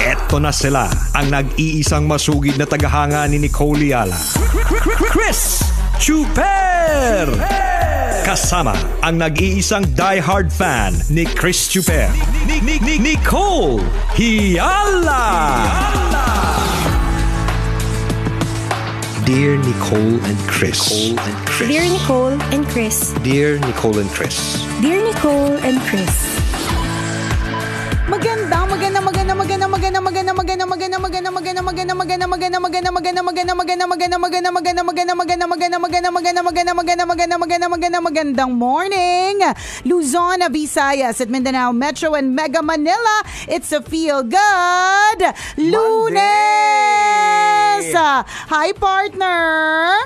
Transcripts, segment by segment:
Eto na sila, ang nag-iisang masugid na tagahanga ni Nicole Yala. Chris Chuper! Kasama ang nag-iisang diehard fan ni Chris Chuper, Nicole Yala! Dear Nicole and Chris. Dear Nicole and Chris. Dear Nicole and Chris. Dear Nicole and Chris. Magandang morning, Luzon, Visayas at Mindanao Metro and Mega Manila. It's a feel good Lunes. Hi partner.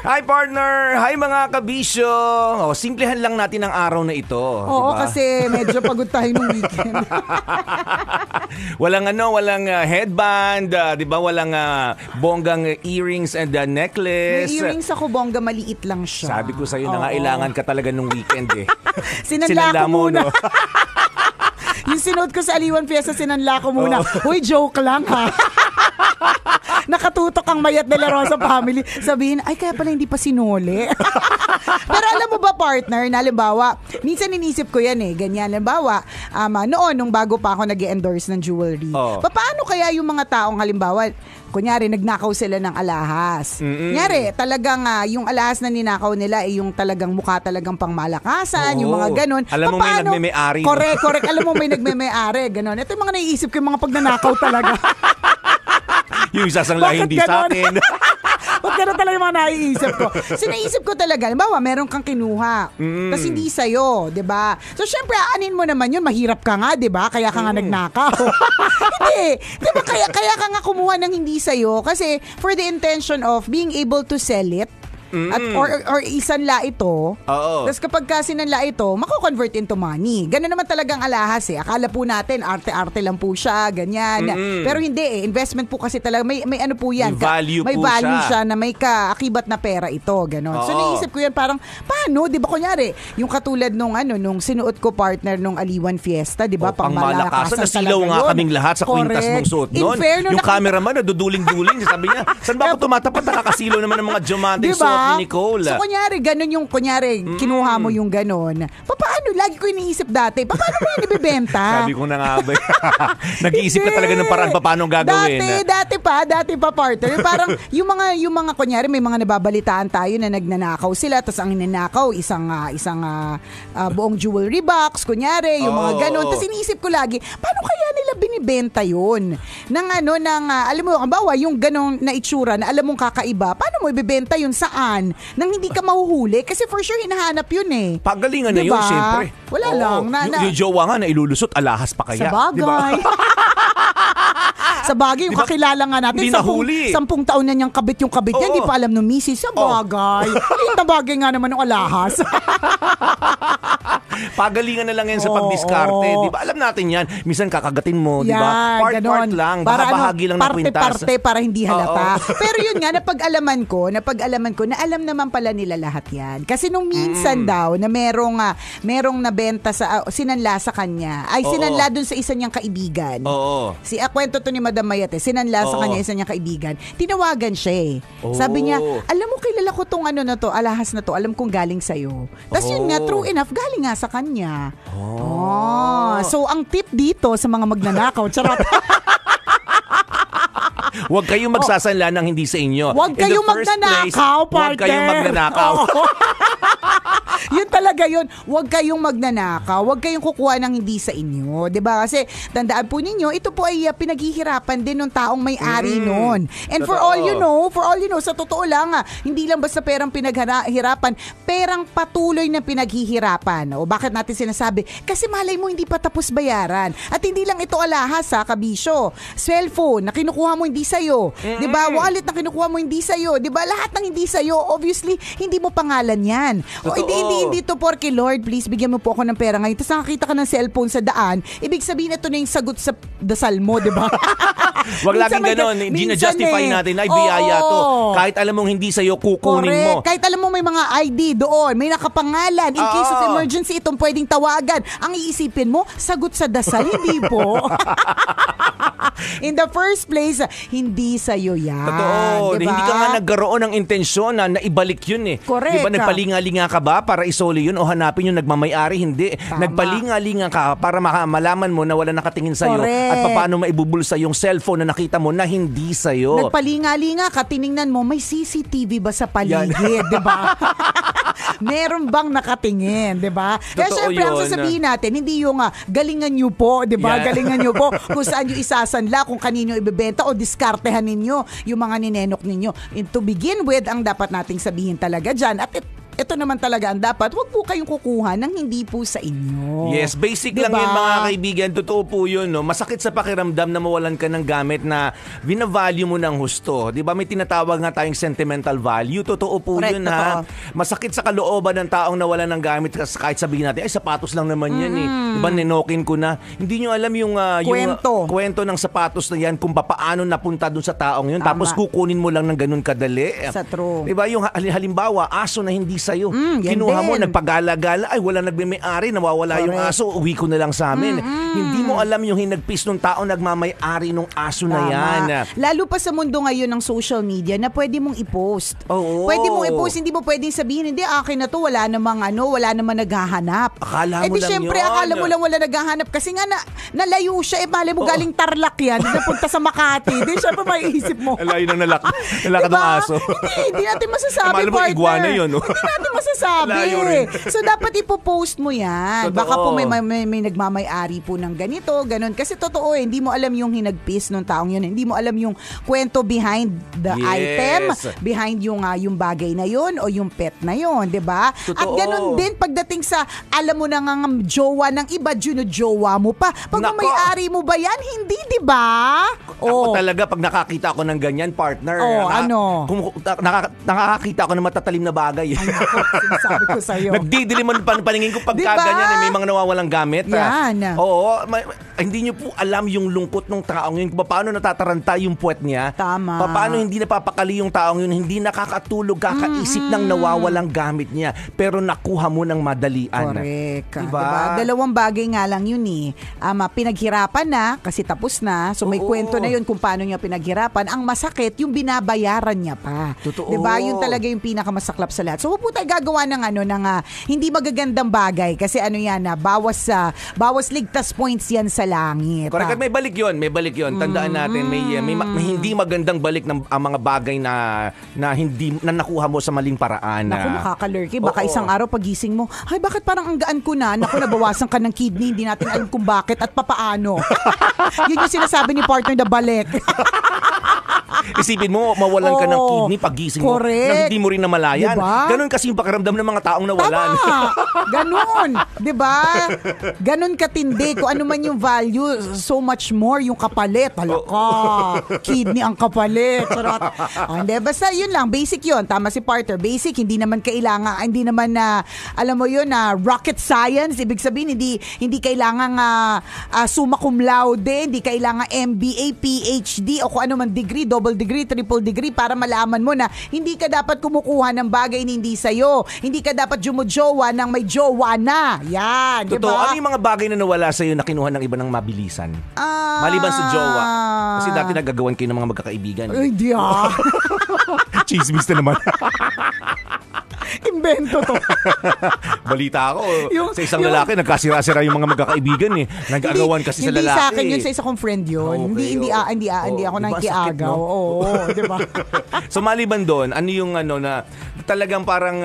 Hi partner. Hi mga kabisyo. Simplehan lang natin ang araw na ito. Oo, diba? Kasi medyo pagod tayo nung weekend. Walang headband, 'di ba? Walang bonggang earrings and necklace. May earrings ako, bongga, maliit lang siya. Sabi ko sa iyo, nangailangan ka talaga nung weekend eh. Sinanla ko muna. No? Yung sinuot ko sa Aliwan Fiesta, sinanla ko muna. Uy, joke lang ha. Nakatutok ang mayat de la Rosa family. Sabihin, ay kaya pala hindi pa sinuli. Pero alam mo ba partner, na halimbawa, minsan inisip ko yan ganyan. Halimbawa, noon, nung bago pa ako nag-endorse ng jewelry. Paano kaya yung mga taong halimbawa, kunyari, nagnakaw sila ng alahas. Kunyari, talagang yung alahas na ninakaw nila ay yung talagang mukha talagang pangmalakasan, yung mga ganon. Alam mo may nagme-may-ari. Correct. Alam mo may nagme-may-ari, ganon. Ito yung mga naiisip ko, yung mga pagnanakaw talaga. Yung isasangla hindi sa akin. Ba't gano'n talaga yung mga naiisip ko? Sinaisip ko talaga, halimbawa, meron kang kinuha. Tapos hindi sa'yo, diba? So, syempre, aanin mo naman yun. Mahirap ka nga, diba? Kaya ka nga nagnakaw. Hindi. Diba? Kaya ka nga kumuha ng hindi sa'yo. Kasi, for the intention of being able to sell it, at or isanla ito. Tapos kapag sinanla ito, mako-convert into money. Ganun naman talagang alahas Akala po natin arte-arte lang po siya, ganyan. Pero hindi investment po kasi talaga may ano po yan. May value siya na may kaakibat na pera ito, ganun. So naisip ko yan parang paano, 'di ba kunyari, yung katulad nung sinuot ko partner nung Aliwan Fiesta, 'di ba? Pangmalakasan. Nasilaw nga kaming lahat sa kwintas mong suot noon. Yung cameraman naduduling-duling, sabi niya, saan ba ako tumatapat, nakakasilaw naman ng mga diamante suot ni Nicole. So, kunyari, kinuha mo yung ganun. Paano? Lagi ko iniisip dati. Paano mo yan ibibenta? Sabi ko na nga ba. Nag-iisip ka talaga ng paraan paano gagawin. Dati pa, partner. Parang, yung mga, kunyari, may mga nababalitaan tayo na nagnanakaw sila, tapos ang ninakaw, isang buong jewelry box, kunyari, yung mga ganun. Tapos iniisip ko lagi, paano kaya nila binibenta yun? Alam mo, kabawa, yung ganun na itsura na alam mong kakaiba, paano mo ibibenta yun saan? Nang hindi ka mahuhuli kasi for sure hinahanap yun Pagalingan na yun, syempre. Wala lang. Yung jowa nga na ilulusot, alahas pa kaya. Sa bagay. Sa bagay, yung kakilala nga natin. Hindi nahuli. 10 taon na niyang kabit yung kabit niya, hindi pa alam ng misis. Sa bagay. Liit na bagay nga naman ng alahas. Pagalingan na lang yan sa pagdiskarte. Di ba? Alam natin yan. Minsan kakagatin mo, di ba? Part lang. Bahagi lang ng kwintas. Parte para hindi halata. Pero yun nga, napag-alaman ko na alam naman pala nila lahat yan. Kasi nung minsan daw na merong nabenta sinanla sa kanya. Ay, sinanla dun sa isa niyang kaibigan. Kwento to ni Madam Mayate. Sinanla sa kanya isa niyang kaibigan. Tinawagan siya Sabi niya, alam mo, kilala ko tong alahas na to. Alam kong galing sa'yo. Tapos yun nga, true enough, galing nga sa kanya. So, ang tip dito sa mga magnanakaw, charot. Huwag kayong magsasanla ng hindi sa inyo. Huwag kayong magnanakaw, partner. Huwag kayong magnanakaw. Yun talaga yun. Huwag kayong magnanakaw. Huwag kayong kukuha ng hindi sa inyo. Diba? Kasi tandaan po ninyo, ito po ay pinaghihirapan din ng taong may-ari nun. And for all you know, sa totoo lang, hindi lang basta perang pinaghirapan, perang patuloy na pinaghihirapan. O bakit natin sinasabi? Kasi malay mo hindi pa tapos bayaran. At hindi lang ito alahas kabisyo. Cellphone na kinukuha mo hindi sa'yo. Diba? Wallet na kinukuha mo hindi sa'yo. Diba? Lahat ng hindi sa'yo, obviously, hindi mo pangalan yan. O hindi to porke Lord, please, bigyan mo po ako ng pera ngayon. Tapos nakakita ka ng cellphone sa daan, ibig sabihin ito na yung sagot sa dasal mo, di ba? Wag laging ganon. Hindi na-justify natin. Ay, biyaya to. Kahit alam mong hindi sa'yo, kukunin mo. Kahit alam mo may mga ID doon, may nakapangalan. In case of emergency, itong pwedeng tawagan. Ang iisipin mo, sagot sa dasal, hindi po. In the first place, hindi sa'yo yan. Totoo. Diba? Hindi ka nga nagkaroon ng intensyon na naibalik yun eh. Correct. Diba nagpalinga-linga ka ba para isoli yun o hanapin yung nagmamayari? Hindi. Tama. Nagpalinga-linga ka para malaman mo na wala nakatingin sa'yo. Correct. At paano maibubulsa yung cellphone na nakita mo na hindi sa'yo. Nagpalinga-linga ka, tiningnan mo, may CCTV ba sa paligid, di ba? Meron bang nakatingin, di ba? Kaya syempre, ang sasabihin natin, hindi yung galingan nyo po, di ba? Yeah. Galingan nyo po kung saan nyo isasanla, kung kanino ibebenta o diskartehan ninyo yung mga ninenok ninyo. And to begin with, ang dapat nating sabihin talaga dyan, at ito naman talaga ang dapat, huwag po kayong kukuha ng hindi po sa inyo. Yes, basic lang yun mga kaibigan. Totoo po yun. No? Masakit sa pakiramdam na mawalan ka ng gamit na binavalue mo ng husto. Diba may tinatawag nga tayong sentimental value. Totoo po correct, yun totoo. ha. Masakit sa kalooban ng taong nawalan ng gamit kahit sabihin natin, ay sapatos lang naman yan eh. Diba ninokin ko na. Hindi nyo alam yung kwento ng sapatos na yan kung paano napunta dun sa taong yun. Tama. Tapos kukunin mo lang ng ganun kadali. Sa true. Diba yung halimbawa, aso na hindi sa'yo. din. Kinuha mo, nagpagala-gala, ay wala nagmay-ari, nawawala yung aso, uwi ko na lang sa amin. Hindi mo alam yung hinagpis ng tao nagmamay-ari ng aso na yan. Lalo pa sa mundo ngayon ng social media na pwede mong i-post. Oo. Pwede mong i-post, hindi mo pwedeng sabihin, hindi, akin na to, wala namang naghahanap. Akala mo lang syempre, yun. akala mo lang wala naghahanap kasi nga nalayo siya, mali mo galing Tarlac yan, napunta sa Makati. Di, syempre maiisip mo. Alayo nang nalaka ng aso. Hindi natin masasabi, mo partner. iguana yun, no? Hindi natin masasabi. So, dapat ipopost mo yan. Totoo. Baka po may nagmamay-ari po ng ganito, ganun. Kasi totoo hindi mo alam yung hinagpis ng taong yun. Hindi mo alam yung kwento behind the item, behind yung bagay na yun o yung pet na yun, di ba? At ganun din pagdating sa, alam mo na nga jowa ng iba, jowa mo pa. Pag may-ari mo ba yan? Hindi, di ba? Ako talaga, pag nakakita ako ng ganyan, partner, nakakakita ako ng matatalim na bagay. Ay, sabi ko sa'yo. Nagdidiliman pa paningin ko pagka diba? ganyan, may mga nawawalang gamit. Yan. Oo, hindi nyo po alam yung lungkot ng taong yun, kung paano natataranta yung puwet niya. Tama. Paano hindi napapakali yung taong yun, hindi nakakatulog, kakaisip ng nawawalang gamit niya, pero nakuha mo ng madalian. Correct. Diba? Dalawang bagay nga lang yun eh. Pinaghirapan na, kasi tapos na, so may kwento na yun kung paano niya pinaghirapan. Ang masakit, yung binabayaran niya pa. Totoo. Diba? Yun talaga yung pinakamasaklap sa lahat. So huwag po tayo gagawa ng hindi magagandang bagay kasi bawas ligtas points yan sa langit. Correct. At may balik yun. Tandaan natin, may hindi magandang balik ng ang mga bagay na hindi na nakuha mo sa maling paraan. Naku, makakalurky. Baka isang araw pagising mo, ay bakit parang ang gaan ko na? Naku, nabawasan ka ng kidney, hindi natin alam kung bakit at papaano. Yun yung sinasabi ni partner na balik. Isipin mo, mawalan ka ng kidney pagising mo na hindi mo rin namalayan. Diba? Ganon kasi yung pakiramdam ng mga taong nawalan. Tama! Ganon! Diba? Ganon katindi. Kung ano man yung value, so much more yung kapalit. Halaka! Kidney ang kapalit. Hindi, basta yun lang. Basic yun. Tama si partner. Basic, hindi naman kailangan, hindi naman na, alam mo yun, na rocket science. Ibig sabihin, hindi kailangan summa cum laude, hindi kailangan MBA, PhD, o kung ano man degree, double degree, triple degree para malaman mo na hindi ka dapat kumukuha ng bagay na hindi sa'yo. Hindi ka dapat jumujowa ng may jowa na. Yan, di Totoo. ba? Ano yung mga bagay na nawala sa'yo na kinuha ng iba ng mabilisan? Maliban sa jowa. Kasi dati nagagawan kayo ng mga magkakaibigan. Ay, di Chismis na naman. Invento to. Balita ako. Sa isang lalaki, nagkasira-sira yung mga magkakaibigan eh. Nag-agawan kasi sa lalaki. Hindi sa akin yun, sa isa kong friend yun. Okay, Hindi ako nakikiagaw. No? Oo, di ba? So maliban doon, ano yung na talagang parang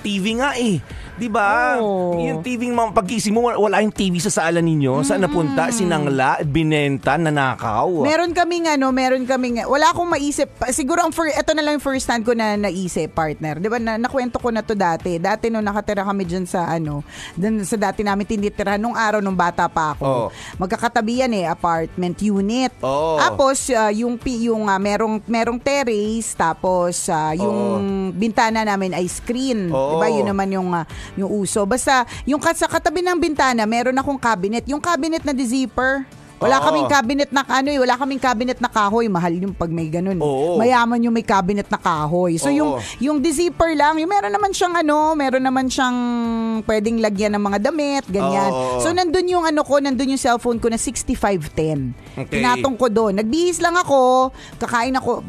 TV nga eh. Di ba? Yung TV, pag-ising mo, wala yung TV sa sala ninyo. Saan napunta? Sinangla, binenta, nanakaw. Meron kaming, wala akong maisip. Siguro, ito na lang yung first hand ko na naisip, partner. Di ba, nakwento ko na to dati. Dati nung nakatira kami dyan sa, dun sa dati namin tinitirahan nung araw, nung bata pa ako. Magkakatabi yan apartment unit. Tapos, merong terrace, tapos, yung bintana namin ay screen. Diba, yun naman yung uso. Basta, yung sa katabi ng bintana, meron akong cabinet. Yung cabinet na di-zipper. Wala kaming cabinet na wala kaming cabinet na kahoy. Mahal yung pag may ganun. Mayaman yung may cabinet na kahoy. So yung zipper lang, yung meron naman siyang pwedeng lagyan ng mga damit, ganyan. So nandun yung nandun yung cellphone ko na 6510. Okay. Pinatong ko doon. Nagbihis lang ako, kakain ako,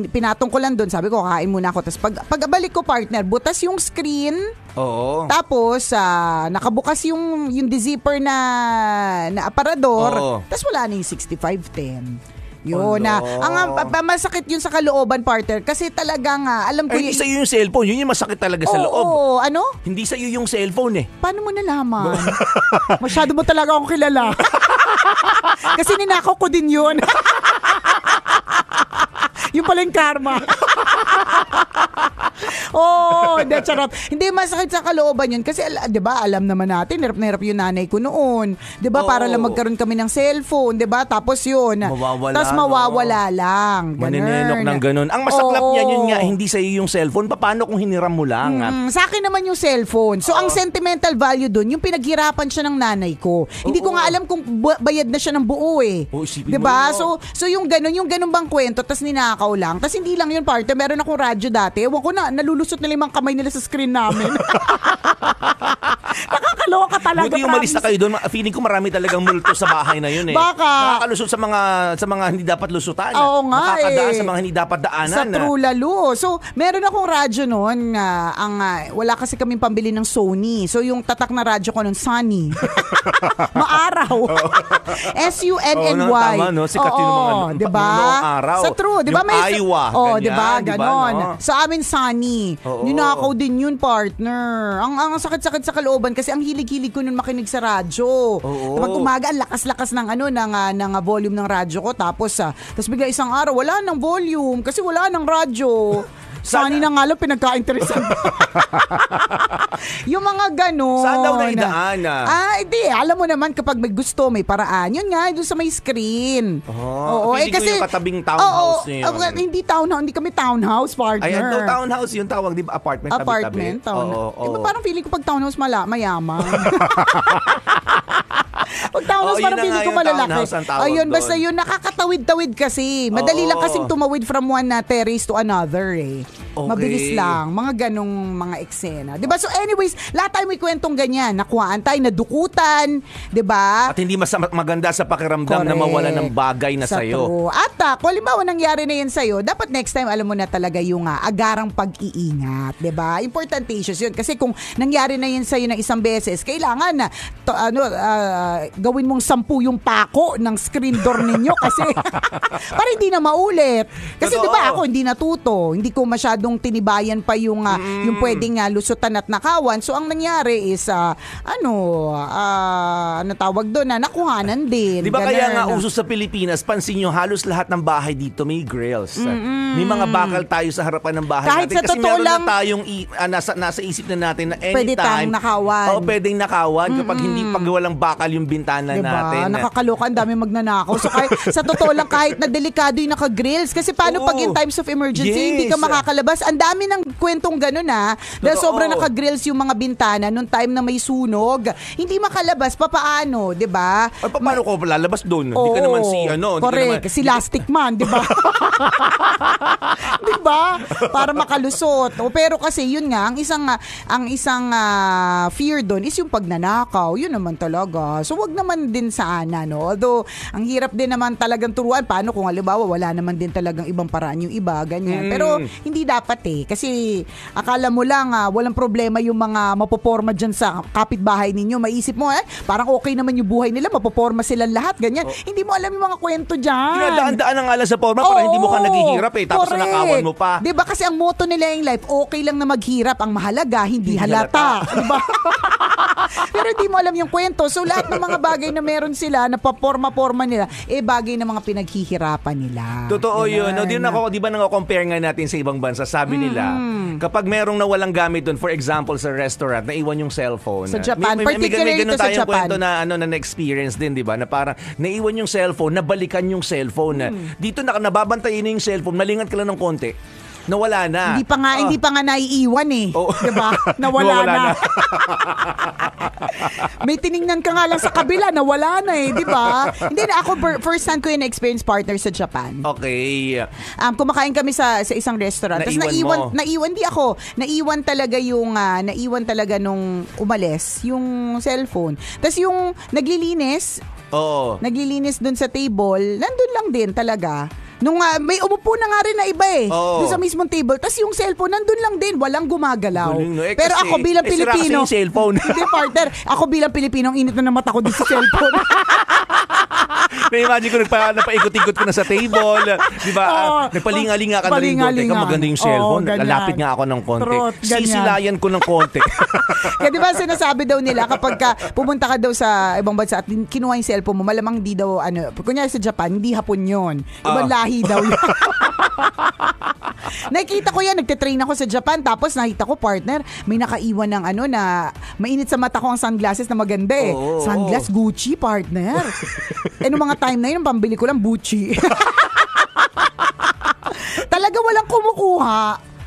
pinatong ko lang doon. Sabi ko, kakain muna ako. Tapos pagabalik ko, partner, butas yung screen. Tapos nakabukas yung zipper na aparador. Tapos wala na yung 6510. Yun na. Ang masakit yun sa kalooban, partner. Kasi talagang, alam ko hindi sa'yo yung cellphone. Yun yung masakit talaga sa loob. Oo, ano? Hindi sa'yo yung cellphone eh. Paano mo nalaman? Masyado mo talaga akong kilala. Kasi ninakaw ko din yun. Yung pala yung karma. Hindi, charot. Hindi, masakit sa kalooban yun. Kasi, di ba, alam naman natin, hirap na hirap yung nanay ko noon. Di ba, para lang magkaroon kami ng cellphone, di ba? Tapos yun. Tapos mawawala lang. Maninenok ng ganun. Ang masaklap niya, yun nga, hindi sa'yo yung cellphone. Paano kung hiniram mo lang? Sa akin naman yung cellphone. So, ang sentimental value dun, yung pinaghirapan siya ng nanay ko. Hindi ko nga alam kung bayad na siya ng buo eh. Di ba? So, yung ganun bang kwento, tas ninakaw lang. Tas hindi lang yun, partner. Meron akong radyo dati. Ewan ko na, nalulusot na 5 kamay nila sa screen namin. Nakakaloka talaga. Buti umalis na kayo doon. Feeling ko marami talagang multo sa bahay na yun eh. Baka. Nakakalusot sa mga hindi dapat lusutan. Oo nga Nakakadaan sa mga hindi dapat daanan. Sa true lalo. So, meron akong radyo noon. Wala kasi kaming pambili ng Sony. So, yung tatak na radyo ko noon, Sunny. Maaraw. S-U-N-N-Y. Tama, no? Sikat yun mga diba? araw. Sa true. Diba? Yung Aiwa. Diba? Ganon. No? Sa amin, Sunny. Ninakaw din yun, partner. Ang sakit-sakit sa kalooban kasi ang hilig-hilig ko nun makinig sa radyo. Pag umaga, ang lakas-lakas ng volume ng radyo ko. Tapos bigla isang araw, wala ng volume kasi wala ng radyo. Sunny na nga lang pinagka-interesan. Yung mga ganon. Saan daw naidaan? Hindi. Alam mo naman kapag may gusto, may paraan. Yun nga, doon sa may screen. Kasi yung katabing townhouse niyo. Hindi townhouse. Hindi kami townhouse, partner. Ayan, townhouse yung tawag, di ba? Apartment, tabi-tabi. Townhouse. Parang feeling ko pag townhouse mayaman. Pag townhouse, parang feeling ko malalaki. Ayun, basta yun, nakakatawid-tawid kasi. Madali lang kasing tumawid from one terrace to another eh. Okay. Mabilis lang. Mga ganong mga eksena. Diba? So anyways, lahat tayo may kwentong ganyan. Nakuhaan tayo, nadukutan. Diba? At hindi mas maganda sa pakiramdam na mawala ng bagay na sa'yo. At kung halimbawa nangyari na yan sa'yo, dapat next time alam mo na talaga yung agarang pag-iingat. Diba? Importantatious yun. Kasi kung nangyari na yan sa'yo ng isang beses, kailangan na gawin mong 10 yung pako ng screen door ninyo kasi para hindi na maulit. Kasi diba ako hindi natuto. Hindi ko masyadong tinibayan pa yung pwedeng lusutan at nakawan. So ang nangyari is tawag doon na nakuhanan din. Di ba kaya nga uso sa Pilipinas, pansin nyo halos lahat ng bahay dito may grills. May mga bakal tayo sa harapan ng bahay kahit natin. Sa kasi meron lang, na tayong nasa isip na natin na anytime. Pwede tayong nakawan. Pwedeng nakawan kapag hindi pag walang bakal yung bintana natin. Nakakaloka, ang dami magnanakaw. So sa totoo lang kahit na delikado yung naka-grills kasi paano pag in times of emergency hindi ka makakalabas. Ang dami ng kwentong ganun dahil sobrang naka-grills yung mga bintana nung time na may sunog. Hindi makalabas, papaano, 'di ba? Paano ko lalabas doon? Hindi ka naman correct, si Lastic Man, 'di ba? 'Di ba? Para makalusot. Pero kasi yun nga, ang isang fear doon is yung pagnanakaw. Yun naman talaga. So wag naman din sana, no? Although ang hirap din naman talagang turuan paano kung halimbawa wala naman din talagang ibang paraan yung iba, ganyan. Pero hindi dapat kasi akala mo lang walang problema yung mga mapoporma dyan sa kapitbahay ninyo. Maisip mo parang okay naman yung buhay nila, mapoporma silang lahat, ganyan. Hindi mo alam yung mga kwento dyan. Dinadaan-daan ang alas sa porma para hindi mo ka naghihirap tapos nakawan mo pa. Diba kasi ang motto nila yung life, okay lang na maghirap, ang mahalaga hindi halata. Diba? Pero hindi mo alam yung kwento. So lahat ng mga bagay na meron sila na paporma-porma nila, bagay na mga pinaghihirapan nila. Totoo yun. No, di ba nang-compare nga natin sa ibang bansa, sabi nila, kapag merong nawalang gamit doon, for example sa restaurant, naiwan yung cellphone. Sa Japan, particularly ito sa Japan. Kwento na na-experience din, di ba? Na parang naiwan yung cellphone, nabalikan yung cellphone. Dito nababantayin yung cellphone, malingat ka lang ng konti. Nawala na. Hindi pa nga naiiwan eh. Oh. Diba? Nawala na. May tiningnan ka nga lang sa kabila, nawala na eh, di ba? Hindi na ako, first hand ko yung experience partner sa Japan. Okay. Kumakain kami sa isang restaurant. Tapos naiwan di ako. Naiwan talaga nung umalis, yung cellphone. Tapos yung naglilinis dun sa table, nandun lang din talaga. Nung may umupo na nga rin na iba eh. Doon sa mismong table. Tapos yung cellphone, nandun lang din. Walang gumagalaw. Pero ako bilang Pilipino. Sira kasi yung cellphone. Hindi, partner. Ako bilang Pilipino, ang init na ng mata ko dito sa cellphone. Na-imagine ko, napaikot-ikot ko na sa table. Di ba? Nagpalingalinga ka na rin doon. Teka, maganda yung cellphone. Lalapit nga ako ng konti. Sisilayan ko ng konti. Kaya di ba sinasabi daw nila kapag pumunta ka daw sa ibang bansa at kinuha yung cellphone mo, malamang di daw, kunyari sa Japan, hindi Hapon yun. Ibang lahi daw yun. Nakita ko yan, nagte-train ako sa Japan, tapos nakita ko, partner, may nakaiwan ng na mainit sa mata ko ang sunglasses na maganda eh. Sunglass Gucci, partner. Nung mga time na yun, pambili ko lang Gucci. Talaga walang kumukuha.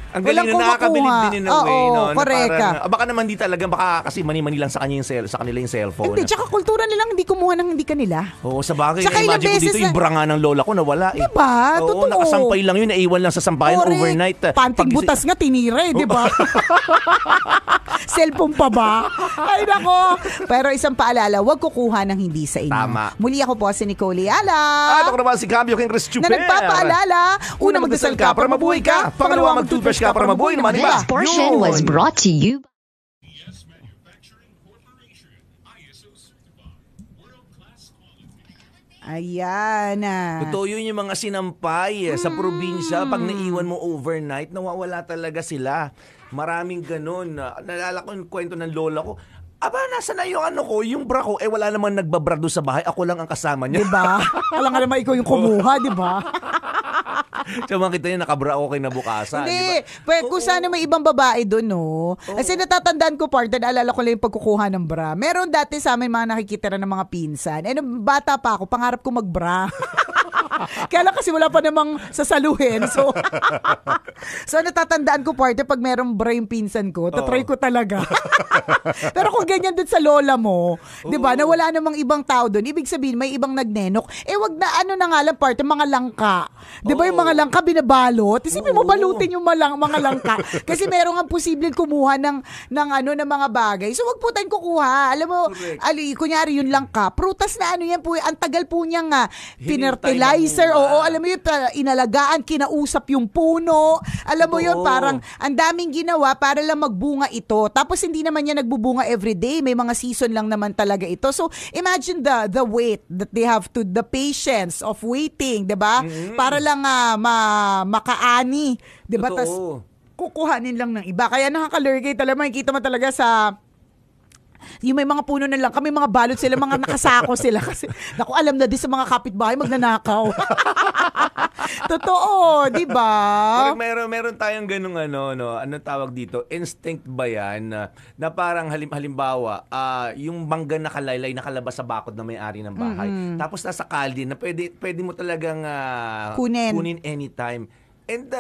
Ang galing na nakakabilib din in a way, no? Correct. Baka naman di talaga, baka kasi mani-mani lang sa kanila yung cellphone. Hindi, tsaka kultura nilang hindi kumuha ng hindi kanila. Oo, sa bagay. Tsaka ilang Imagine ko dito yung branga ng lola ko nawala eh. Diba? Oo, nakasampay lang yun, naiwan lang sa sampayan overnight. Panting butas nga, tinira eh, diba? Cellphone pa ba? Ay nako. Pero isang paalala, huwag kukuha ng hindi sa inyo. Tama. Muli ako po si Nicole Yala. At ako naman si Cambio King Chris Chuper. Na nagpapaalala, una magdasal ka para mabuhay ka, pangalawa mag-toothbrush ka para mabuhay naman, diba? This portion was brought to you. Ayan. Totoo yun yung mga sinampay sa probinsya. Pag naiwan mo overnight, nawawala talaga sila. Maraming ganun. Naalala ko yung kwento ng lola ko. Aba, nasa na yung yung bra ko, wala naman nagbabra doon sa bahay. Ako lang ang kasama niya. Diba? Alam nga naman ikaw yung kumuha, diba? So makita niya nakabra okay na bukasan. Hindi. Diba? Kung sana may ibang babae doon, no? Kasi natatandaan ko, partner, alala ko lang yung pagkukuha ng bra. Meron dati sa amin mga nakikita ng mga pinsan. Nung bata pa ako, pangarap ko magbra. Kaya lang kasi wala pa namang sasaluhin. So, natatandaan ko, partner, pag merong bra yung pinsan ko, tatry ko talaga. Pero kung ganyan din sa lola mo, di ba, na wala namang ibang tao doon, ibig sabihin, may ibang nagnenok. Wag na, na nga lang, partner, mga langka. Di ba yung mga langka binabalot? Isipin mo, balutin yung mga langka. Kasi meron nga posibleng kumuha ng mga bagay. So, wag po tayong kukuha. Alam mo, kunyari yung langka, prutas na yan po, ang tagal po niyang fertilizer. Oo, alam mo yun, inalagaan, kinausap yung puno. Alam mo yun, parang ang daming ginawa para lang magbunga ito. Tapos hindi naman yan nagbubunga everyday. May mga season lang naman talaga ito. So, imagine the wait that they have to, the patience of waiting, 'di ba? Para lang makaani, 'di ba? Tas kukuhanin lang ng iba. Kaya nakakalurgay talaga. Makikita mo talaga sa yung may mga puno na lang, kami mga balot sila, mga nakasako sila kasi naku, alam na din sa mga kapitbahay magnanakaw. Totoo, di ba? Meron tayong ganung anong tawag dito? Instinct ba yan? Na parang halimbawa, yung mangga nakalaylay, nakalabas sa bakod na may-ari ng bahay. Tapos nasa kalye na pwede mo talagang kunin anytime. And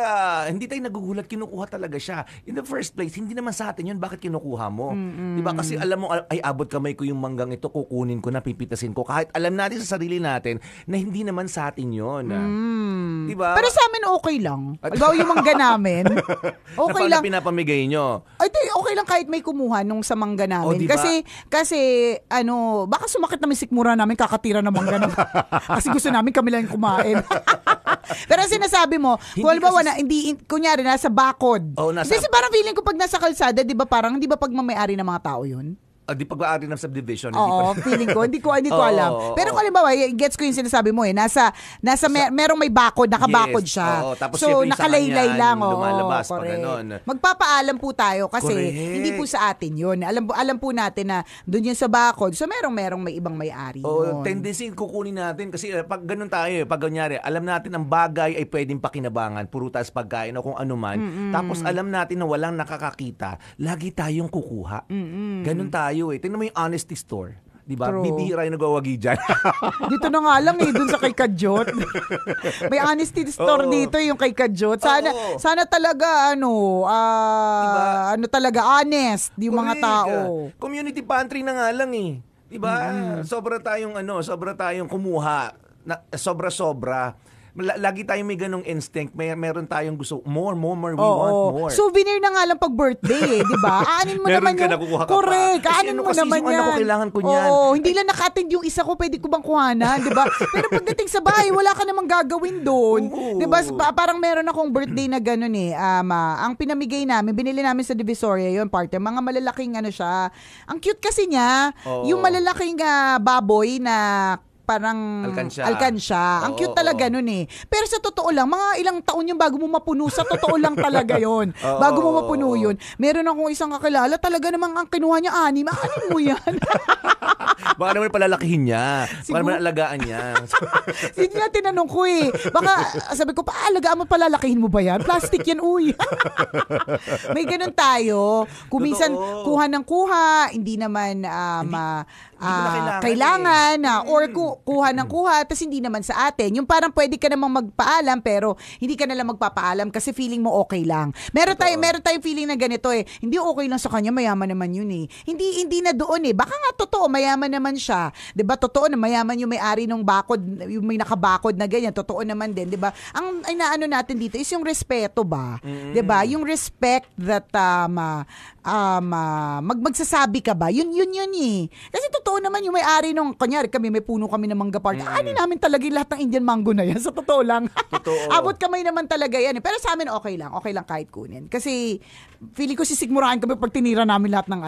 hindi tayo nagugulat, kinukuha talaga siya. In the first place, hindi naman sa atin yun, bakit kinukuha mo? Diba? Kasi alam mo, ay abot kamay ko yung manggang ito, kukunin ko na, pipitasin ko. Kahit alam natin sa sarili natin na hindi naman sa atin yun. Diba? Pero sa amin okay lang. Halimbawa yung mangga namin, okay lang. Na pinapamigay nyo. Ay, okay lang kahit may kumuha nung sa mangga namin. Diba? Kasi baka sumakit namin sikmura namin, kakatira ng mangga namin. Kasi gusto namin kami lang yung kumain. Pero sinasabi mo, halimbawa na, kunyari, nasa bakod. Kasi parang feeling ko pag nasa kalsada, di ba parang, di ba pag mamayari ng mga tao yun? Di pag-aari ng subdivision. Oo, feeling ko. Hindi ko alam. Pero kung halimbawa, gets ko yung sinasabi mo merong may bakod, nakabakod siya. Tapos so, nakalaylay lang. Lumalabas pa ganon. Magpapaalam po tayo kasi hindi po sa atin yun. Alam po natin na doon yun sa bakod. So, merong may ibang may-ari. Tendency kukunin natin kasi pag ganun tayo, pag ganyari, alam natin ang bagay ay pwedeng pakinabangan, purutas, pagkain o kung ano man. Tapos alam natin na walang nakakakita, lagi tayong kukuha. Ganun tayo. Tingnan mo yung honesty store. Diba? True. Bibihira yung nagwawagi dyan. Dito na nga lang dun sa kay Kajot. May honesty store dito yung kay Kajot. Sana talaga ano talaga honest yung mga tao. Community pantry na nga lang eh. Diba? Sobra tayong kumuha. Sobra-sobra. Lagi tayong may ganong instinct. Meron tayong gusto. More. We want more. Souvenir na nga lang pag birthday, di ba? Aanin mo Meron naman ka, nakukuha ka correct. pa. Aanin mo naman yan. Ano ko kailangan ko niyan. Oo, hindi lang naka-attend yung isa ko, pwede ko bang kuhanan, di ba? Pero pagdating sa bahay, wala ka namang gagawin doon. Di ba? Parang meron akong birthday na gano'n eh. Ang pinamigay namin, binili namin sa Divisoria yun, partner. Mga malalaking siya. Ang cute kasi niya. Yung malalaking baboy na parang alkansya. Ang cute talaga nun eh. Pero sa totoo lang, mga ilang taon yung bago mo mapuno. Sa totoo lang talaga yon. Bago mo mapuno yun. Meron akong isang kakilala, talaga namang ang kinuha niya 6. Aanin mo yan? Baka naman palalakihin niya. Baka naman alagaan niya. Hindi na tinanong ko eh. Baka sabi ko, alagaan mo, palalakihin mo ba yan? Plastic yan, uy. May ganun tayo. Kung minsan kuha ng kuha, hindi naman kailangan or kuha ng kuha tapos hindi naman sa atin. Yung parang pwede ka namang magpaalam pero hindi ka nalang magpapaalam kasi feeling mo okay lang. Meron tayong feeling na ganito eh. Hindi okay lang sa kanya, mayaman naman yun eh. Hindi na doon eh. Baka nga totoo, mayaman naman siya. 'Di ba? Totoo na mayaman yung may-ari ng bakod, yung may nakabakod na ganyan. Totoo naman din, 'di ba? Ang inaano natin dito is yung respeto ba? 'Di ba? Yung respect that magsasabi ka ba? Yun eh. Kasi totoo naman yung may-ari nung, kunyari kami, may puno kami ng mangga park. Ani namin talaga lahat ng Indian mango na yan. Sa totoo lang. Abot kamay naman talaga yan. Pero sa amin okay lang kahit kunin. Kasi feeling ko sisigmurahan kami pag tinira namin lahat ng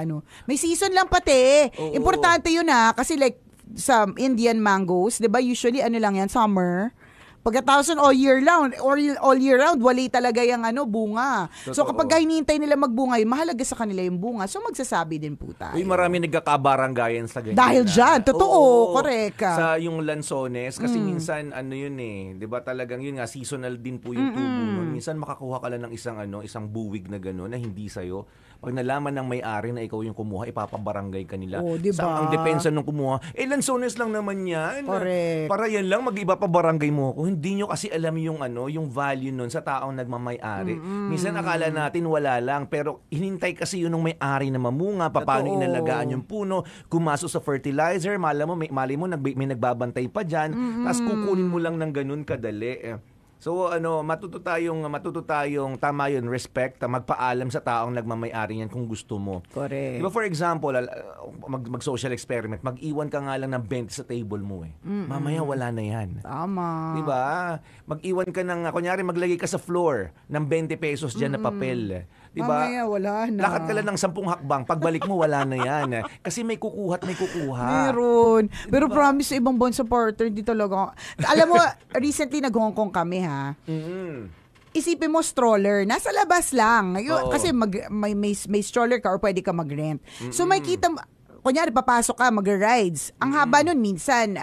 May season lang pati. Importante yun kasi like sa Indian mangoes, 'di ba? Usually lang yan, summer. Pagkatapos all year round or all year round, wali talaga yung bunga. Totoo. So kapag hinihintay nila magbunga yun, mahalaga sa kanila yung bunga. So magsasabi din po tayo. Uy, marami nagkakabaranggayan sa ganyan. Dahil dyan, totoo, correct. Sa yung lansones, kasi minsan yun eh, 'di ba talagang yun nga seasonal din po yung tubo nun. Minsan makakuha ka lang ng isang buwig na gano'n na hindi sa'yo. Pag nalaman ng may-ari na ikaw yung kumuha, ipapabarangay ka nila. Diba? Ang depensa nung kumuha, lansones lang naman yan. Correct. Para yan lang, mag-iba pa barangay mo ako. Hindi nyo kasi alam yung value nun sa taong nagmamay-ari. Minsan akala natin wala lang, pero hinintay kasi yun ng may-ari na mamunga, paano inalagaan yung puno, kumaso sa fertilizer, mali mo may nagbabantay pa dyan, tapos kukunin mo lang ng ganun kadali. So matuto tayong tama yun, respect, magpaalam sa taong nagmamay-ari yan kung gusto mo. Correct. Diba for example, mag-social experiment, mag-iwan ka nga lang ng 20 sa table mo eh. Mamaya wala na yan. Tama. Diba? Mag-iwan ka ng, kunyari maglagay ka sa floor ng 20 pesos dyan na papel. Diba? Mamaya wala na. Lakad ka lang ng 10 hakbang, pagbalik mo wala na yan. Kasi may kukuha. Meron. Pero promise sa ibang bansa partner, di talaga. Alam mo, recently nag-Hong Kong kami Isipin mo stroller, nasa labas lang. Kasi may stroller ka or pwede ka mag-rent. So makikita mo, kunyari papasok ka, mag-rides. Ang haba nun minsan,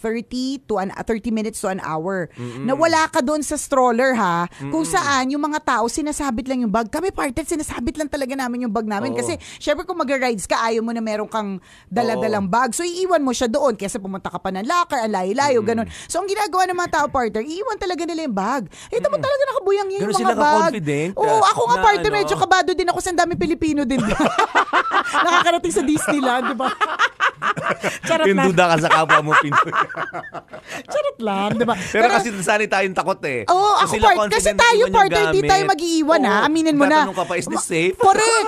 30 minutes to an hour. Na wala ka doon sa stroller kung saan yung mga tao sinasabit lang yung bag. Kami partner, sinasabit lang talaga namin yung bag namin. Kasi syempre kung mag-rides ka, ayaw mo na meron kang dala-dalang bag. So iiwan mo siya doon kaysa pumunta ka pa ng locker, ang layo-layo, ganun. So ang ginagawa ng mga tao partner, iiwan talaga nila yung bag. Ito mo talaga nakabuyang yung mga bag. Sila ka-confident. Oo, ako nga partner, medyo kabado din ako sa dami Pilipino din. Nakakarating sa Disneyland, di ba? Charot lang. Pinduda ka sa kapwa mo, Pinoy. Charot lang, di ba? Pero kasi sana tayong takot eh. Ako kasi tayo partner, di tayo mag-iiwan aminin mo na. Tatanong ka pa, is this safe? Correct.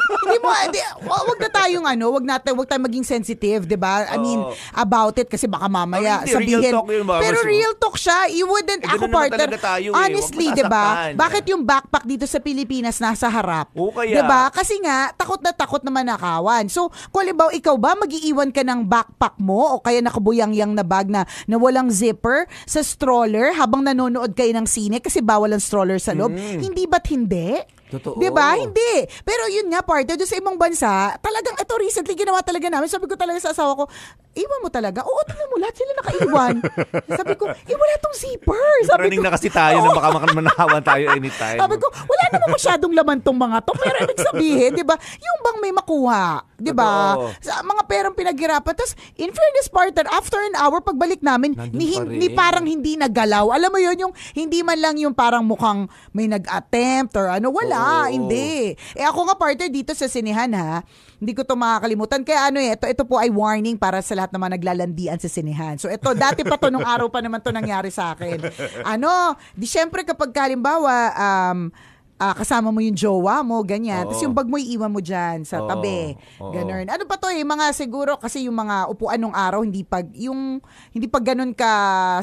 Wag na tayong wag tayong maging sensitive, di ba? I mean, about it kasi baka mamaya sabihin. Real talk yun, pero real talk siya. You wouldn't, ako partner, honestly, di ba? Bakit yung backpack dito sa Pilipinas nasa harap? Di ba? Kasi nga, takot na takot naman nakawan. So, kung halimbawa, ikaw ba, mag-iiwan ka ng backpack mo o kaya nakabuyang-yang na bag na walang zipper sa stroller habang nanonood kayo ng sine kasi bawal ang stroller sa loob? Hindi ba't hindi? Totoo. 'Di ba? Hindi. Pero yun nga, partner, doon sa ibang bansa, talagang ito recently ginawa talaga namin. Sabi ko talaga sa asawa ko, iwan mo talaga. Oo, tingnan mo, lahat sila nakaiwan. Sabi ko, wala tong zipper. Sabi Praning ko, na kasi tayo na baka manahawan tayo anytime. sabi ko, wala naman masyadong laman tong mga to. Pero ibig sabihin, 'di ba? Yung bang may makuha, 'di ba? Totoo. Sa mga perang pinaghirapan. Tapos, in fairness, partner, after an hour, pagbalik namin, Nandun ni, pa rin. ni parang hindi naggalaw. Alam mo yun, yung hindi man lang yung parang mukhang may nag-attempt or ano. Wala, Oo. hindi. Ako nga, partner, dito sa sinihan, ha, hindi ko to makakalimutan. Kaya ito po ay warning para sa lahat naman naglalandian sa sinihan. So ito, dati pa to, nung araw pa naman to nangyari sa akin. Di syempre kapag halimbawa, kasama mo yung jowa mo, ganyan. Tapos yung bag mo iiwan mo dyan sa tabi. Oo. Ganun. Ano pa to mga siguro kasi yung mga upuan nung araw hindi pag ganun ka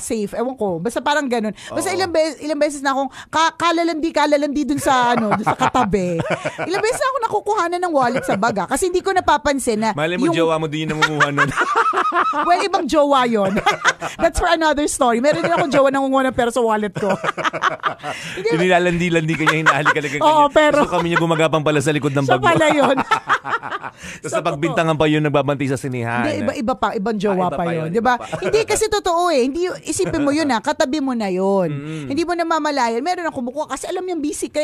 safe. Ewan ko. Basta parang ganun. Basta ilang beses na akong kalalandi dun sa dun sa katabi. Ilang beses na ako nakukuhanan ng wallet sa bag kasi hindi ko napapansin na Mali mo, jowa mo din yung namumuha nun. well, ibang jowa yon. That's for another story. Meron din akong jowa nangunguha ng pera sa wallet ko. Nilalandi-landi kanya, hinahalik-halik kanya. Oo, pero- So kami niya gumagapang pala sa likod ng Siya bag mo. pala yun. Tapos sa pagbintangan pa yun, nagbabanti sa sinihan. Hindi, iba pa, ibang jowa Iba pa pa yun, yun, 'di ba? iba pa. Hindi kasi totoo Hindi isipin mo yun katabi mo na yun. Hindi mo na mamalayan. Meron ang kumukuha kasi alam yung busy ka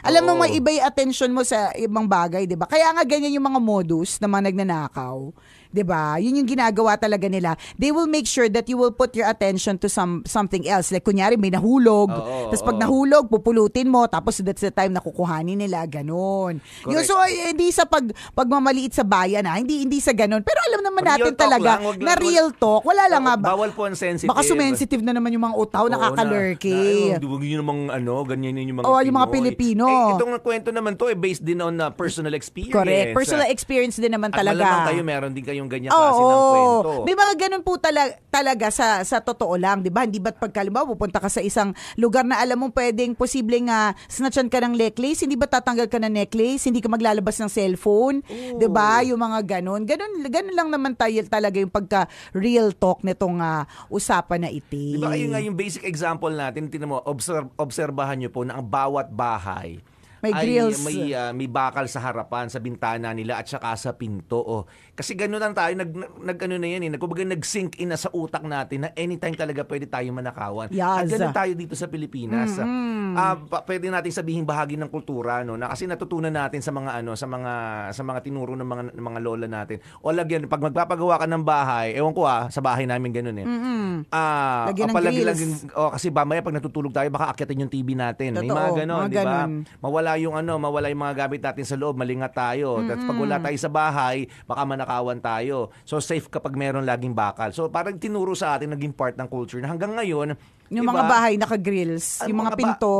Alam mo Oo. may iba yung attention mo sa ibang bagay, 'di ba? Kaya nga ganyan yung mga modus na mga nagnanakaw. 'Di ba? Yun yung ginagawa talaga nila. They will make sure that you will put your attention to something else. Like kunyari may nahulog. Oo, Tapos pag oo. nahulog, pupulutin mo. Tapos that's the time na kukuhanin nila. Ganon. Yung, Correct. so hindi sa pagmamaliit sa bayan hindi sa ganon. Pero alam naman Real natin talk talaga lang, wag lang- na real talk. Wala lang nga. Bawal po ang sensitive. Baka sumensitive na naman yung mga utaw, nakakalurky. Huwag yun namang ganyan yun yung mga Oo, yung mga Pilipino. Itong kwento naman to, based din on personal experience. Correct. Personal experience din naman At talaga. malamang kayo, meron din kayong ganyan klase ng kwento. May mga ganun po talaga sa totoo lang, 'di ba? Hindi ba't pagkalimbawa pupunta ka sa isang lugar na alam mo pwedeng posibleng snatchan ka ng necklace, hindi ba tatanggal ka ng necklace, hindi ka maglalabas ng cellphone, 'di ba? Yung mga ganun lang naman tayo talaga yung pagka real talk nitong usapan na iti. Di ba ayun nga yung basic example natin, tinan mo, obserbahan nyo po na ang bawat bahay May grills. may bakal sa harapan, sa bintana nila at saka sa pinto. Kasi gano'n lang tayo, nag-ano na yan kumbaga nag-sink in na sa utak natin na anytime talaga pwede tayo manakawan. Yes. At gano'n tayo dito sa Pilipinas. Pwede natin sabihin bahagi ng kultura na kasi natutunan natin sa mga sa mga tinuro ng mga lola natin. O lagyan pag magpapagawa ka ng bahay, ewan ko sa bahay namin gano'n Lagyan ng grills. kasi mamaya pag natutulog tayo baka akyatin yung TV natin. May Totoo, mga gano'n, mga di ba? ganon. Mawala yung mga gamit natin sa loob, malingat tayo. Tapos pag wala tayo sa bahay, baka manakawan tayo. So safe kapag meron laging bakal. So parang tinuro sa atin, naging part ng culture na hanggang ngayon, Yung diba? mga bahay naka-grills, Ang yung mga mga pinto,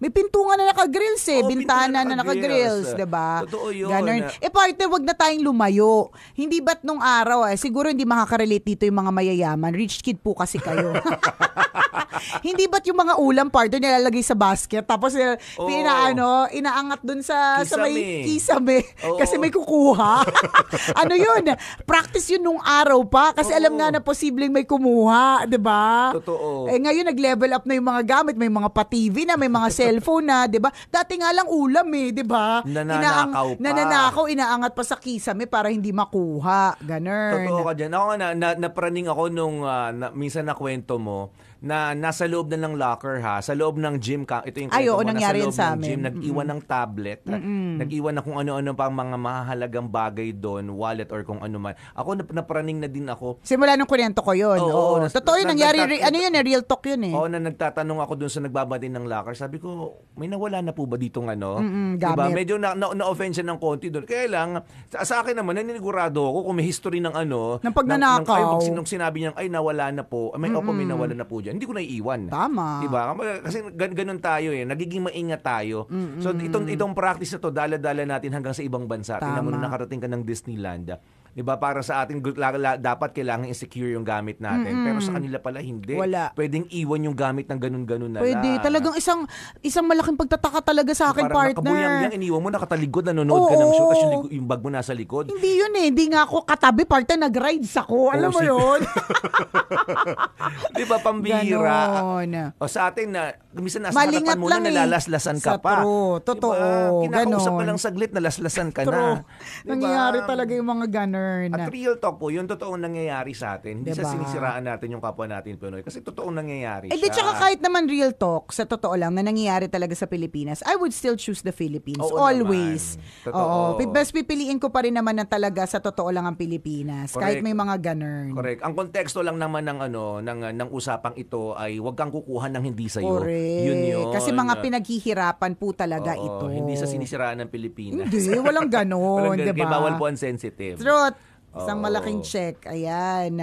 may pintungan na naka-grills Oo, bintana bintana na naka-grills. naka-grills, 'di ba? Totoo yun. Ganun. Partner, wag na tayong lumayo. Hindi ba't nung araw siguro hindi makaka-relate dito yung mga mayayaman. Rich kid po kasi kayo. Hindi ba't yung mga ulam, partner, nilalagay sa basket tapos inaangat dun sa may kisame Oo. kasi may kukuha. Ano yun? Practice yun nung araw pa kasi alam nga na posibleng may kumuha, 'di ba? Totoo. Ngayon nag-level up na yung mga gamit, may mga pa-TV na, may mga cellphone na, 'di ba? Dati nga lang ulam 'di ba? Nananakaw pa. Nananakaw, inaangat pa sa kisame para hindi makuha. Ganun. Totoo ka dyan. Ako nga, napraning ako nung minsan na kwento mo na nasa loob na ng locker sa loob ng gym ito yung Ay, kwento oo, mo, nangyari nasa yan loob sa ng amin. gym, nag-iwan ng tablet, nag-iwan na kung ano-ano pang mga mahalagang bagay doon, wallet or kung ano man. Ako napraning na din ako. Simula nung kwento ko yun. Oo, Totoo yun, nangyari, real talk yun Oo, na nagtatanong ako doon sa nagbabati ng locker. Sabi ko, may nawala na po ba ditong gamit. Diba? Medyo na-offense siya ng konti doon. Kaya lang, sa akin naman, naninigurado ako kung may history ng ng pagnanakaw. Nung sinabi niya, nawala na po. May nawala na po dyan. Hindi ko naiiwan. Tama. Diba? Kasi ganun tayo nagiging maingat tayo. So itong practice na to, dala-dala natin hanggang sa ibang bansa. Tingnan mo na nakarating ka ng Disneyland. Diba? Para sa atin, dapat kailangan i-secure yung gamit natin. Pero sa kanila pala, hindi. Wala. Pwedeng iwan yung gamit ng ganun-ganun na Pwede. lang. Talagang isang malaking pagtataka talaga sa akin, parang partner. nakabuyang-yang, iniwan mo, nakataligod, nanonood ka ng show, tapos yung bag mo nasa likod. Hindi yun eh. Hindi nga ako katabi, partner. Nag-rides ako. Alam mo yun? Di ba, pambihira? Ganon. O sa atin, minsan nasa Malingat harapan mo na, lang eh. nalalaslasan ka pa. True. Totoo. Diba? Kinakausap Ganon. ka lang saglit, nalaslasan ka True. na. Diba? Nangyayari talaga yung mga ganun. At real talk po, yung totoong nangyayari sa atin. Hindi Diba? sa sinisiraan natin yung kapwa natin Pinoy. Kasi totoong nangyayari Eh, siya. di tsaka kahit naman real talk, sa totoo lang, na nangyayari talaga sa Pilipinas, I would still choose the Philippines. Oo Always. naman. Totoo. Oo. Mas pipiliin ko pa rin naman na talaga sa totoo lang ang Pilipinas. Correct. Kahit may mga ganun. Correct. Ang konteksto lang naman ng usapang ito ay huwag kang kukuha ng hindi sa'yo. Correct. Yun. Kasi mga pinaghihirapan po talaga Oo, ito. Hindi sa sinisiraan ng Pilipinas. Hindi, walang ganon, Walang ganun. diba? Kaya bawal po ang sensitive. Truth. Isang Oo. malaking check. Ayan.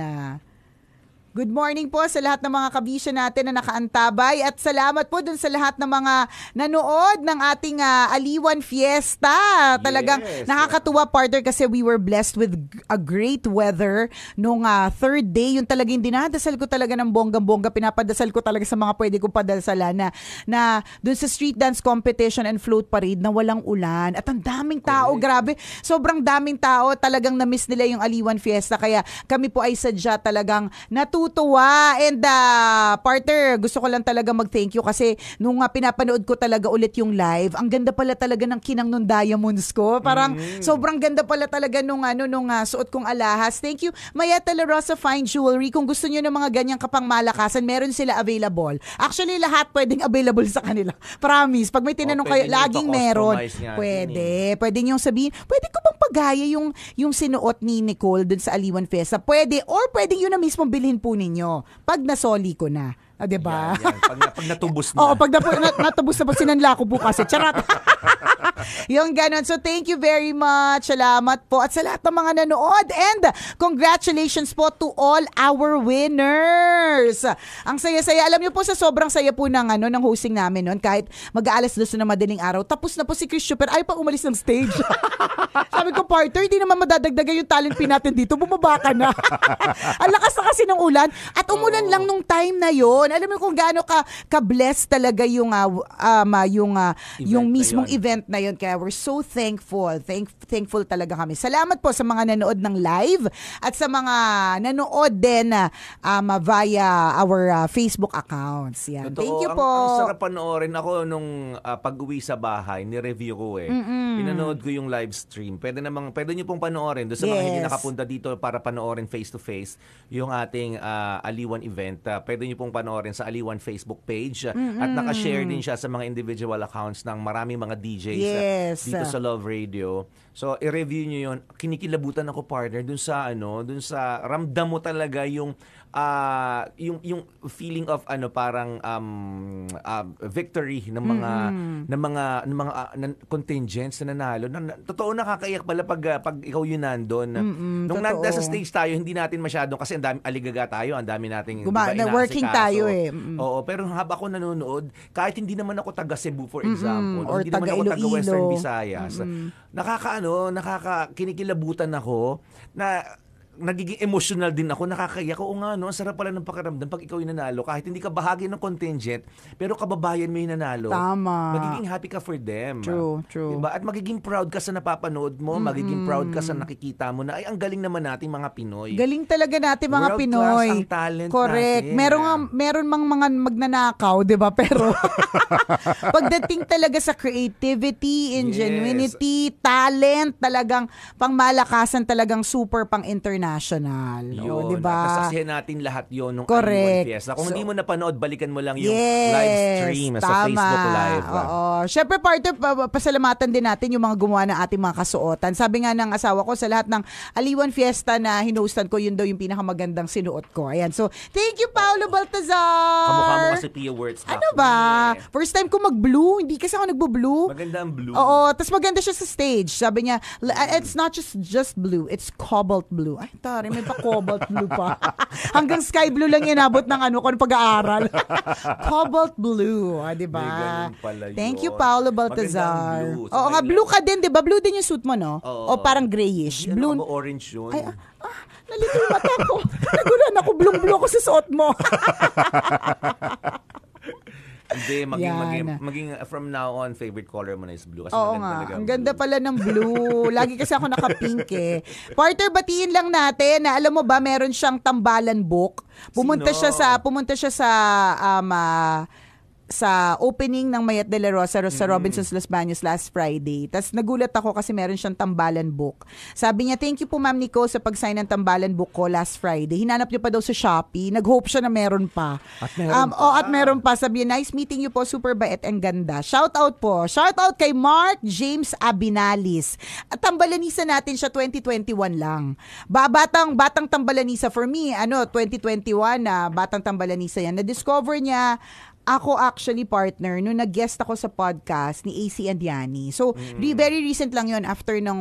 Good morning po sa lahat ng mga kabisya natin na nakaantabay at salamat po dun sa lahat ng mga nanood ng ating Aliwan Fiesta. Talagang Yes. nakakatuwa, partner, kasi we were blessed with a great weather nung third day. Yung talagang dinadasal ko talaga ng bonggang-bongga. Pinapadasal ko talaga sa mga pwede ko padalsalan na dun sa street dance competition and float parade na walang ulan. At ang daming tao, grabe. Sobrang daming tao. Talagang na-miss nila yung Aliwan Fiesta. Kaya kami po ay sadya talagang natutuwa. And partner, gusto ko lang talaga mag-thank you kasi nung pinapanood ko talaga ulit yung live, ang ganda pala talaga ng kinang nung diamonds ko. Parang sobrang ganda pala talaga nung suot kong alahas. Thank you, Mayetta La Rosa Fine Jewelry. Kung gusto niyo ng mga ganyang kapangmalakasan, meron sila available. Actually, lahat pwedeng available sa kanila. Promise. Pag may tinanong kayo, pwede niyo laging ipa-customize meron. nga Pwede. Pwede niyong sabihin, pwede ko bang pagaya yung sinuot ni Nicole dun sa Aliwan Fiesta? Pwede. Or pwede yun na mismo bilhin po ninyo pag nasoli ko na. Diba? Yan. Pag natubos na. Oo, pag natubos na, pag sinanla ko po kasi. Charot. Yung ganon. So, thank you very much. Salamat po. At sa lahat ng mga nanood. And congratulations po to all our winners. Ang saya-saya. Alam niyo po, sa sobrang saya po ng hosting namin noon, kahit mag-aalas 12 na madaling araw, tapos na po si Chris Super. Ayaw pa umalis ng stage. Sabi ko, partner, hindi naman madadagdagan yung talent pin natin dito. Bumaba ka na. Ang lakas na kasi ng ulan. At umulan lang nung time na yon. Alam mo kung gaano ka-blessed talaga yung mismong event na yon. Kaya we're so thankful. Thankful talaga kami. Salamat po sa mga nanood ng live at sa mga nanood din via our Facebook accounts. Yan. Totoo. Thank you po. Ang sarap panoorin ako nung pag-uwi sa bahay, ni-review ko Pinanood ko yung live stream. Pwede niyo pong panoorin. Doon sa mga hindi nakapunta dito para panoorin face-to-face yung ating Aliwan event. Pwede niyo pong panoorin sa Aliwan Facebook page. At nakashare din siya sa mga individual accounts ng maraming mga DJs dito sa Love Radio. So, i-review niyo yun. Kinikilabutan ako, partner, dun sa ramdam mo talaga yung feeling of parang victory ng mga contingents na nanalo. Totoo, nakakaiyak pala pag ikaw yun nandun. Nung nasa stage tayo, hindi natin masyadong, kasi ang dami aligaga tayo, ang dami nating working tayo Oo, pero habang ako nanonood, kahit hindi naman ako taga Cebu, for example, or hindi naman ako taga taga Western Iloilo. Visayas, kinikilabutan ako na nagiging emotional din ako, nakakaiyak. Oo nga, ang sarap pala ng pakiramdam pag ikaw yung nanalo. Kahit hindi ka bahagi ng contingent, pero kababayan mo yung nanalo. Tama. Magiging happy ka for them. True. Diba? At magiging proud ka sa napapanood mo, magiging proud ka sa nakikita mo na, ay, ang galing naman nating mga Pinoy. Galing talaga natin mga World Pinoy. class ang talent Correct. natin. Meron mga magnanakaw, 'di ba? Pero pagdating talaga sa creativity, ingenuity, talent, talagang pangmalakasan, talagang super pang-international. Yun. 'Di ba? Nasaksihan natin lahat yun nung Correct. Aliwan Fiesta. Kung hindi mo napanood, balikan mo lang yung Yes, live stream sa tama. Facebook Live. Oo. Syempre, partner, pasalamatan din natin yung mga gumawa ng ating mga kasuotan. Sabi nga ng asawa ko, sa lahat ng Aliwan Fiesta na hinostan ko, yun daw yung pinakamagandang sinuot ko. Ayan. So, thank you, Paolo Baltazar. Kamukha mo si Pia Wurtz. Ano ba? First time ko mag-blue. Hindi kasi ako nagbo-blue. Maganda ang blue. Oo, tapos maganda siya sa stage. Sabi niya, it's not just blue, it's cobalt blue. Ay, tari, may pa cobalt blue pa. Hanggang sky blue lang inabot ng kung pag-aaral. Cobalt blue, di ba? May ganun pala yun. Thank you, Paolo Baltazar. Maganda ang blue. Oo nga, blue ka din, di ba? Blue din yung suit mo, no? Oo. O parang grayish. Hindi, Blue. orange yun. Ay, nalito yung mata ko. Nagulan ako, blue ako sa suot mo. Hindi, maging from now on, favorite color mo na is blue. Kasi Oo nga, ang ganda pala ng blue. Lagi kasi ako naka-pink eh. Partner, batiin lang natin na alam mo ba, meron siyang tambalan book. Pumunta siya sa opening ng Mayat de la Rosa sa Robinsons Los Baños last Friday. Tapos nagulat ako kasi meron siyang tambalan book. Sabi niya, thank you po Ma'am Nico sa pag-sign ng tambalan book ko last Friday. Hinanap niyo pa daw sa Shopee. Nag-hope siya na meron pa. At meron pa. Sabi niya, nice meeting you po. Super bait and ganda. Shout out po. Shout out kay Mark James Abinalis. At tambalanisa natin siya 2021 lang. Batang tambalanisa for me. 2021 na batang tambalanisa yan. Na-discover niya ako actually partner nung nag-guest ako sa podcast ni AC and Yani. So, very recent lang yon after na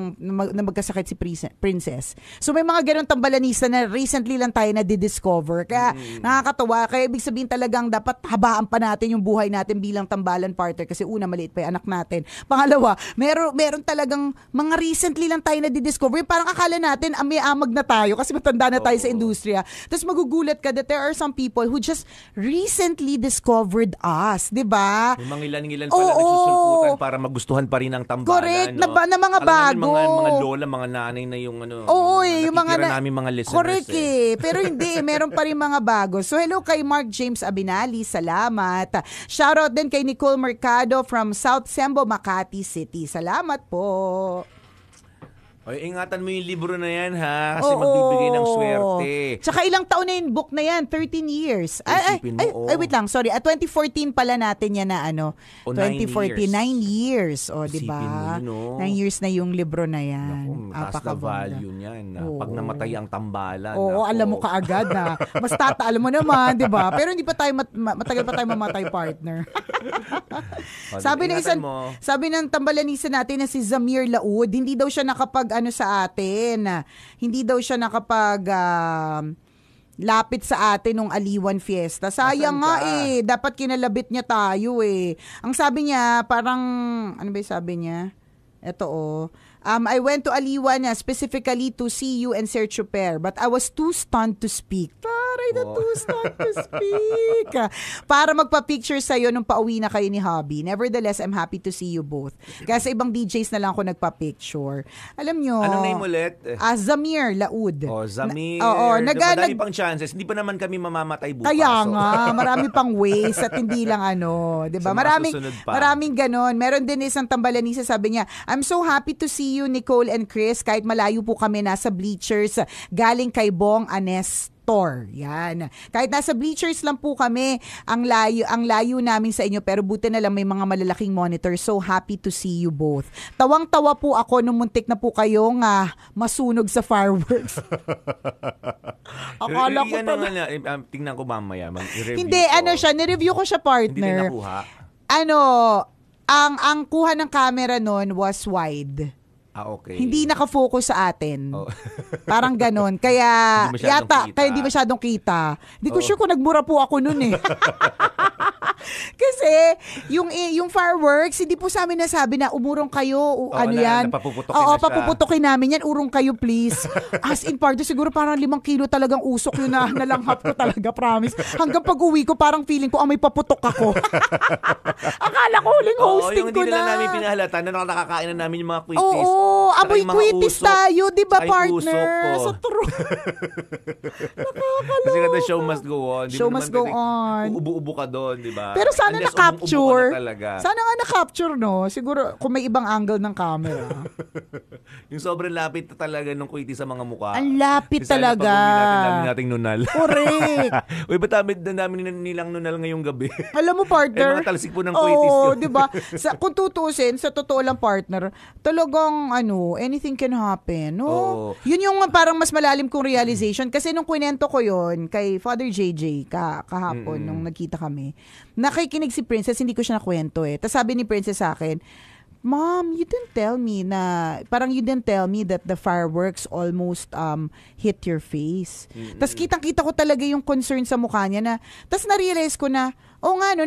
magkasakit si Princess. So, may mga ganun tambalanista na recently lang tayo na-discover. Kaya nakakatawa. Kaya ibig sabihin talagang dapat habaan pa natin yung buhay natin bilang tambalan partner kasi una, maliit pa yung anak natin. Pangalawa, meron talagang mga recently lang tayo na-discover. Parang akala natin may amag na tayo kasi matanda na tayo sa industriya. Tapos magugulat ka that there are some people who just recently discovered us, di ba? May mga ilan-ilan pala nagsusulputan para magustuhan pa rin ang tambalan. Correct, no? na mga bago. Mga lola, mga nanay na yung yung mga namin mga listeners. Correct Pero hindi, meron pa rin mga bago. So hello kay Mark James Abinali, salamat. Shoutout din kay Nicole Mercado from South Sembo, Makati City. Salamat po. Oy, ingatan mo yung libro na yan, ha? Kasi magbibigay ng swerte. Tsaka ilang taon na yung book na yan? 13 years. Ay, wait lang. Sorry. 2014 pala natin yan na 2014. 9 years. O, diba? 9 years na yung libro na yan. Naku, taas na value niyan. Pag namatay ang tambalan. Oo, alam mo kaagad na. Basta alam mo naman, diba? Pero hindi pa tayo, matagal pa tayo mamatay, partner. Sabi ng tambalanisa natin na si Zamir Laud, hindi daw siya nakapag sa atin. Hindi daw siya nakapag lapit sa atin nung Aliwan Fiesta. Sayang nga dapat kinalabit niya tayo Ang sabi niya, parang, ano ba yung sabi niya? Ito I went to Aliwan specifically to see you and Sir Chuper, but I was too stunned to speak. Too stunned to speak. Para magpa-picture sa'yo nung pauwi na kayo ni Hobby. Nevertheless, I'm happy to see you both. Kaya sa ibang DJs na lang ako nagpa-picture. Alam nyo. Anong name ulit? Zamir Laud. Zamir. Madami pang chances. Hindi pa naman kami mamamatay bukas. Kaya nga, marami pang ways at hindi lang diba? Maraming ganon. Meron din isang tambalanisa, sabi niya, I'm so happy to see you, Nicole and Chris, kahit malayo po kami nasa bleachers galing kay Bong Anestor. Yan. Kahit nasa bleachers lang po kami, ang layo namin sa inyo, pero buti na lang may mga malalaking monitor. So happy to see you both. Tawang-tawa po ako nung muntik na po kayong masunog sa fireworks. Akala ko tingnan ko mamaya. Hindi, nireview ko siya, partner. Hindi nakuha. Ang kuha ng camera nun was wide. Okay. Hindi nakafocus sa atin. Parang ganon. Kaya hindi masyadong kita. Hindi ko sure kung nagmura po ako nun Kasi yung fireworks, hindi po sa amin nasabi na umurong kayo, yan. Papuputokin namin yan. Urong kayo, please. As in part, siguro parang 5 kilo talagang usok yun na nalanghap ko talaga, promise. Hanggang pag-uwi ko, parang feeling ko, may paputok ako. Akala ko huling hosting ko na. Yung hindi na namin pinahalata na nakakain na namin yung mga quitis. Amoy quitis tayo, di ba, partner? Sa true. Kasi the show must go on. Show must go on. Ubo-ubo ka doon, di ba? Pero sana Unless na-capture. umuubo ka na talaga. Sana nga na-capture, no? Siguro kung may ibang angle ng camera. Yung sobrang lapit talaga ng kuwiti sa mga mukha. Ang lapit Sana talaga. pag-uwi nating nunal. Correct. Uy, ba't namin nilang nunal ngayong gabi? Alam mo, partner. Mga talsik po ng kuwitis Oo, yun. di ba? Kung tutusin, sa totoo lang, partner, talagang, anything can happen. No? Oo. Yun yung parang mas malalim kong realization. Kasi nung kwento ko yun, kay Father JJ, kahapon, nung nagkita kami, nakikinig si Princess, hindi ko siya nakwento eh. Tapos sabi ni Princess sa akin, Mom, you didn't tell me that the fireworks almost hit your face. Tapos kitang-kita ko talaga yung concern sa mukha niya na, tapos na-realize ko na,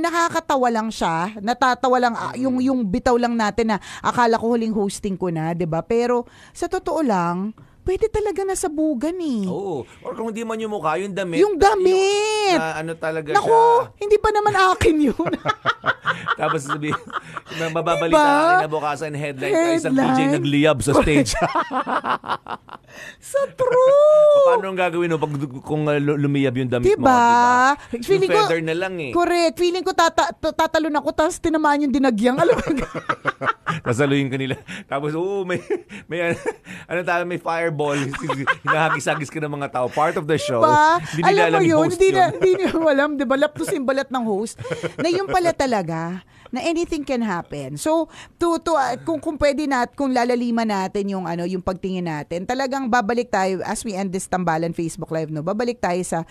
nakakatawa lang siya, natatawa lang, yung bitaw lang natin na akala ko huling hosting ko na, 'di ba? Pero sa totoo lang, pwede talaga nasabugan eh. Oo. Or kung hindi man yung mukha, yung damit. Yung damit! Talaga Naku, siya. hindi pa naman akin yun. Tapos sabi, mababalita kinabukasan headline. Isang DJ nagliyab sa stage. Sa true! Paano ang gagawin pag kung lumiyab yung damit mo? Diba? Yung feather na lang eh. Correct. Feeling ko tatalon ako tapos tinamaan yung dinagyang. Alam mo? Nasaluhin ka nila. Tapos, may fireball. Hinahagis-hagis ka ng mga tao. Part of the show. Diba? Hindi nila alam yung host yun. Hindi nila alam. Diba? Laptos yung balat ng host. Na yung pala talaga, na anything can happen. So, kung pwede kung lalaliman natin yung pagtingin natin, talagang babalik tayo, as we end this Tambalan Facebook Live, no? Babalik tayo sa,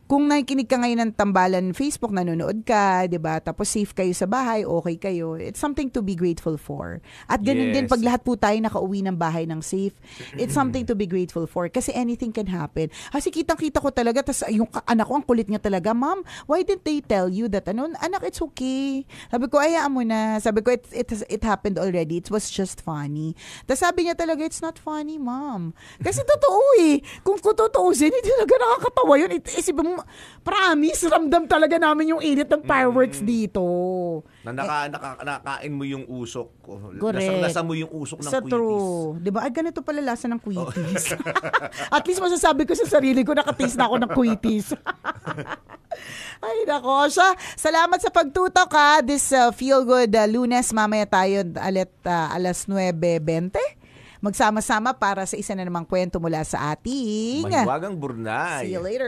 kung nakikinig ka ngayon ng Tambalan Facebook, nanonood ka, 'di ba? Tapos safe kayo sa bahay, okay kayo. It's something to be grateful for. At ganun din pag lahat po tayo nakauwi ng bahay ng safe, it's something to be grateful for kasi anything can happen. Kasi kitang-kita ko talaga, tas yung anak ko ang kulit niya talaga, Mom, why didn't they tell you that anak, it's okay. Sabi ko, hayaan mo na. Sabi ko, it happened already. It was just funny. Tas sabi niya talaga, it's not funny, Mom. Kasi totoo eh. Kung tutuusin, hindi talaga nakakatawa yun. Isipin mo, promise, ramdam talaga namin yung init ng fireworks dito. Nakain mo yung usok. Correct. Lasa mo yung usok ng sa kuitis. true. Diba? Ay, ganito pala lasa ng kuitis. At least masasabi ko sa sarili ko, nakataste na ako ng kuitis. Ay, nako. Salamat sa pagtutok ha. This Feel Good Lunes. Mamaya tayo alas 9:20. Magsama-sama para sa isa na namang kwento mula sa ating Mahiwagang Burnay. See you later.